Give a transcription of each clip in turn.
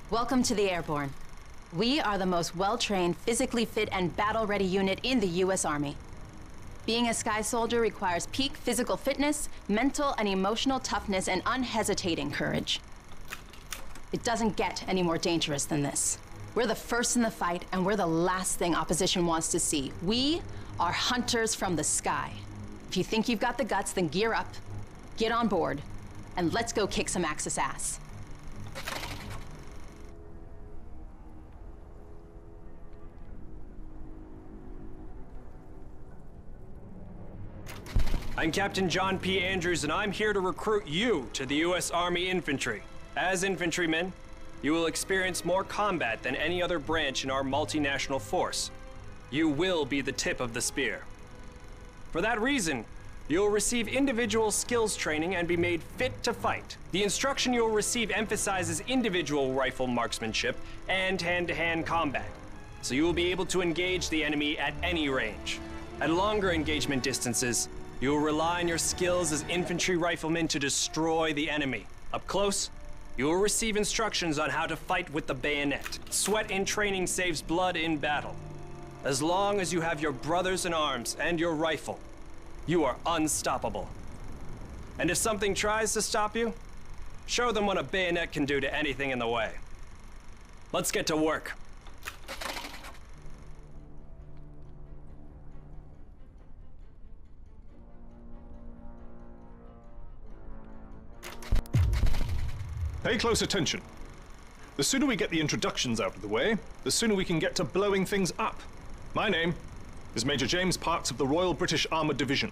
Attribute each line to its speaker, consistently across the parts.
Speaker 1: Welcome to the Airborne. We are the most well-trained, physically fit, and battle-ready unit in the U.S. Army. Being a Sky Soldier requires peak physical fitness, mental and emotional toughness, and unhesitating courage. It doesn't get any more dangerous than this. We're the first in the fight, and we're the last thing opposition wants to see. We are hunters from the sky. If you think you've got the guts, then gear up, get on board, and let's go kick some Axis ass.
Speaker 2: I'm Captain John P. Andrews, and I'm here to recruit you to the U.S. Army Infantry. As infantrymen, you will experience more combat than any other branch in our multinational force. You will be the tip of the spear. For that reason, you'll receive individual skills training and be made fit to fight. The instruction you'll receive emphasizes individual rifle marksmanship and hand-to-hand combat, so you will be able to engage the enemy at any range. At longer engagement distances, you will rely on your skills as infantry riflemen to destroy the enemy. Up close, you will receive instructions on how to fight with the bayonet. Sweat in training saves blood in battle. As long as you have your brothers in arms and your rifle, you are unstoppable. And if something tries to stop you, show them what a bayonet can do to anything in the way. Let's get to work.
Speaker 3: Pay close attention. The sooner we get the introductions out of the way, the sooner we can get to blowing things up. My name is Major James Parks of the Royal British Armoured Division.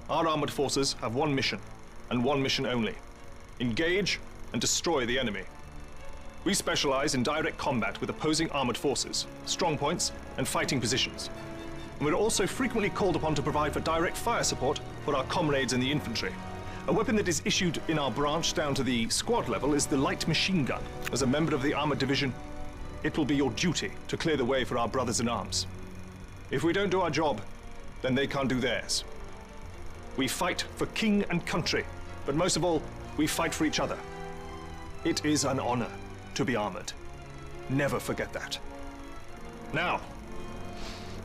Speaker 3: Our armoured forces have one mission, and one mission only: engage and destroy the enemy. We specialize in direct combat with opposing armoured forces, strong points, and fighting positions. And we're also frequently called upon to provide for direct fire support for our comrades in the infantry. A weapon that is issued in our branch down to the squad level is the light machine gun. As a member of the armoured division, it will be your duty to clear the way for our brothers in arms. If we don't do our job, then they can't do theirs. We fight for king and country, but most of all, we fight for each other. It is an honor to be armoured. Never forget that. Now,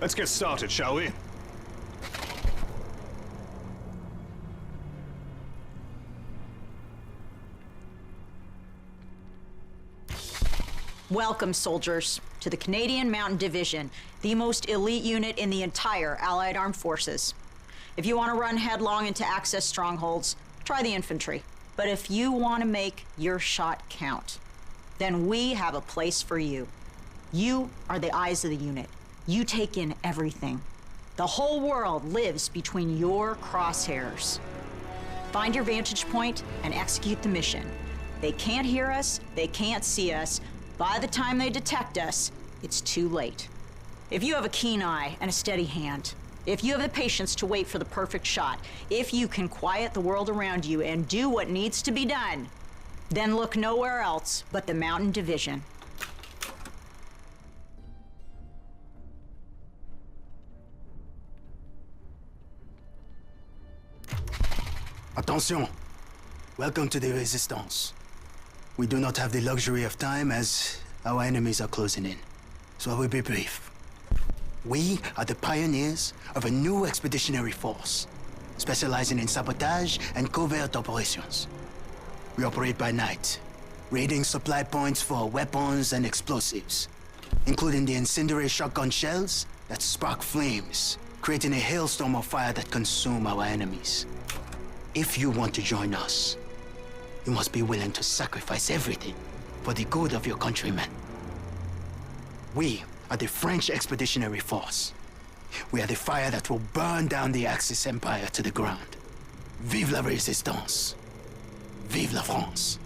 Speaker 3: let's get started, shall we?
Speaker 4: Welcome, soldiers, to the Canadian Mountain Division, the most elite unit in the entire Allied Armed Forces. If you want to run headlong into Axis strongholds, try the infantry. But if you want to make your shot count, then we have a place for you. You are the eyes of the unit. You take in everything. The whole world lives between your crosshairs. Find your vantage point and execute the mission. They can't hear us, they can't see us. By the time they detect us, it's too late. If you have a keen eye and a steady hand, if you have the patience to wait for the perfect shot, if you can quiet the world around you and do what needs to be done, then look nowhere else but the Mountain Division.
Speaker 5: Attention! Welcome to the Resistance. We do not have the luxury of time as our enemies are closing in, so I will be brief. We are the pioneers of a new expeditionary force, specializing in sabotage and covert operations. We operate by night, raiding supply points for weapons and explosives, including the incendiary shotgun shells that spark flames, creating a hailstorm of fire that consume our enemies. If you want to join us, you must be willing to sacrifice everything for the good of your countrymen. We are the French Expeditionary Force. We are the fire that will burn down the Axis Empire to the ground. Vive la Résistance! Vive la France!